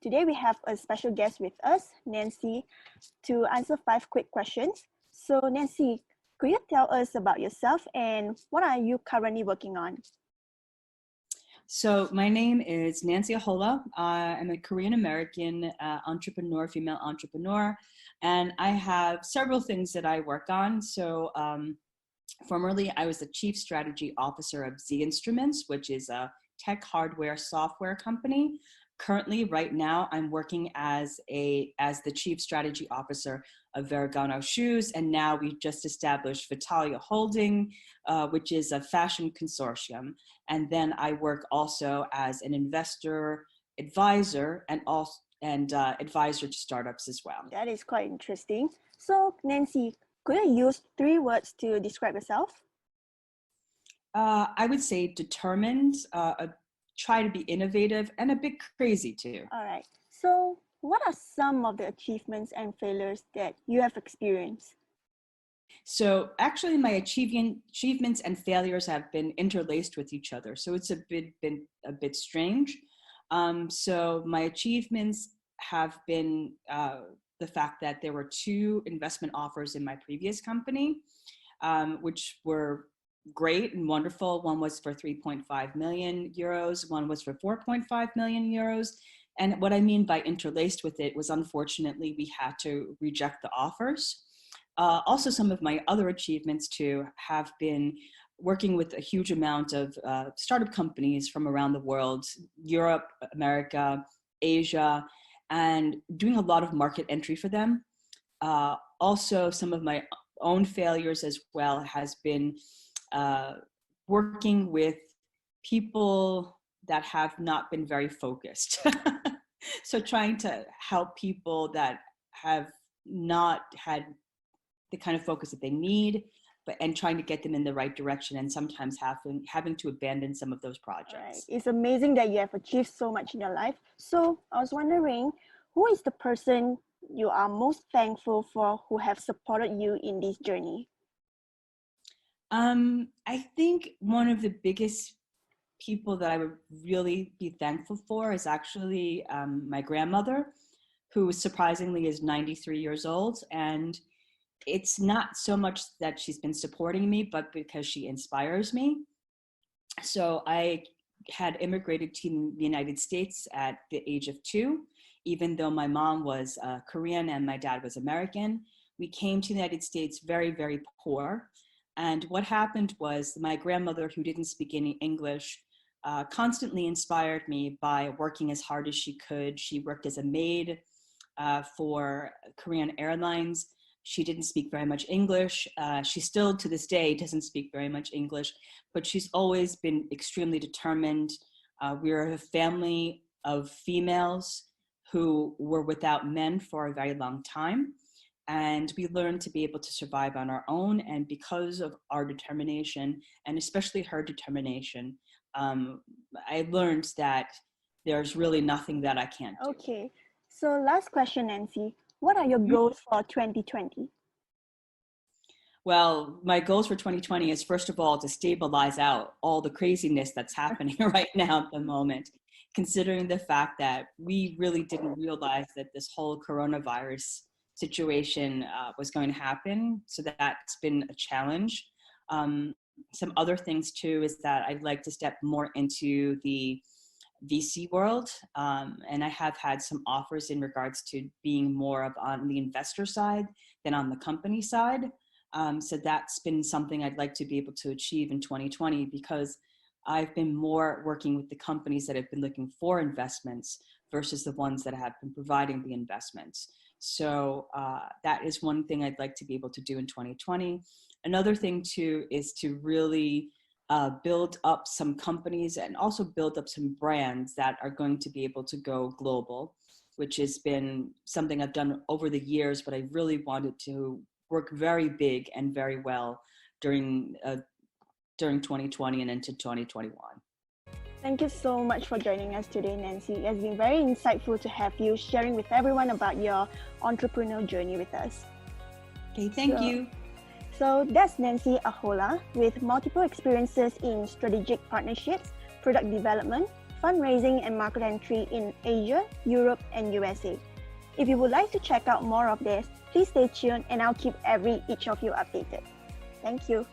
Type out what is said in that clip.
today we have a special guest with us, Nancy, to answer 5 quick questions. So Nancy, could you tell us about yourself and what are you currently working on? So my name is Nancy Ahola. I'm a Korean American entrepreneur, female entrepreneur, and I have several things that I work on. So formerly, I was the Chief Strategy Officer of Z Instruments, which is a tech hardware software company. Currently, right now, I'm working as the Chief Strategy Officer of Vergano Shoes, and now we just established Vitalia Holding, which is a fashion consortium. And then I work also as an investor advisor and advisor to startups as well. That is quite interesting. So Nancy, could you use 3 words to describe yourself? I would say determined, try to be innovative, and a bit crazy too. All right. So what are some of the achievements and failures that you have experienced? So actually my achievements and failures have been interlaced with each other. So it's been a bit strange. So my achievements have been the fact that there were 2 investment offers in my previous company, which were great and wonderful. One was for 3.5 million euros. One was for 4.5 million euros. And what I mean by interlaced with it was, unfortunately, we had to reject the offers. Also, some of my other achievements too have been working with a huge amount of startup companies from around the world, Europe, America, Asia, and doing a lot of market entry for them. Also, some of my own failures as well has been working with people that have not been very focused. So trying to help people that have not had the kind of focus that they need, and trying to get them in the right direction, and sometimes having to abandon some of those projects. Right. It's amazing that you have achieved so much in your life. So I was wondering, who is the person you are most thankful for who have supported you in this journey? I think one of the biggest people that I would really be thankful for is actually my grandmother, who surprisingly is 93 years old. And it's not so much that she's been supporting me, but because she inspires me. So I had immigrated to the United States at the age of 2, even though my mom was Korean and my dad was American. We came to the United States very, very poor. And what happened was my grandmother, who didn't speak any English, constantly inspired me by working as hard as she could. She worked as a maid for Korean Airlines. She didn't speak very much English. She still, to this day, doesn't speak very much English, but she's always been extremely determined. We're a family of females who were without men for a very long time. And we learned to be able to survive on our own. And because of our determination, and especially her determination, I learned that there's really nothing that I can't do. Okay. So last question, Nancy. What are your goals for 2020? Well, my goals for 2020 is, first of all, to stabilize out all the craziness that's happening right now at the moment, considering the fact that we really didn't realize that this whole coronavirus situation was going to happen. So that's been a challenge. Some other things too is that I'd like to step more into the VC world, and I have had some offers in regards to being more on the investor side than on the company side. So that's been something I'd like to be able to achieve in 2020, because I've been more working with the companies that have been looking for investments versus the ones that have been providing the investments. So that is one thing I'd like to be able to do in 2020. Another thing too is to really build up some companies and also build up some brands that are going to be able to go global, which has been something I've done over the years, but I really wanted to work very big and very well during 2020 and into 2021. Thank you so much for joining us today, Nancy. It has been very insightful to have you sharing with everyone about your entrepreneurial journey with us. Okay, thank you. So that's Nancy Ahola with multiple experiences in strategic partnerships, product development, fundraising and market entry in Asia, Europe, and USA. If you would like to check out more of this, please stay tuned and I'll keep each of you updated. Thank you.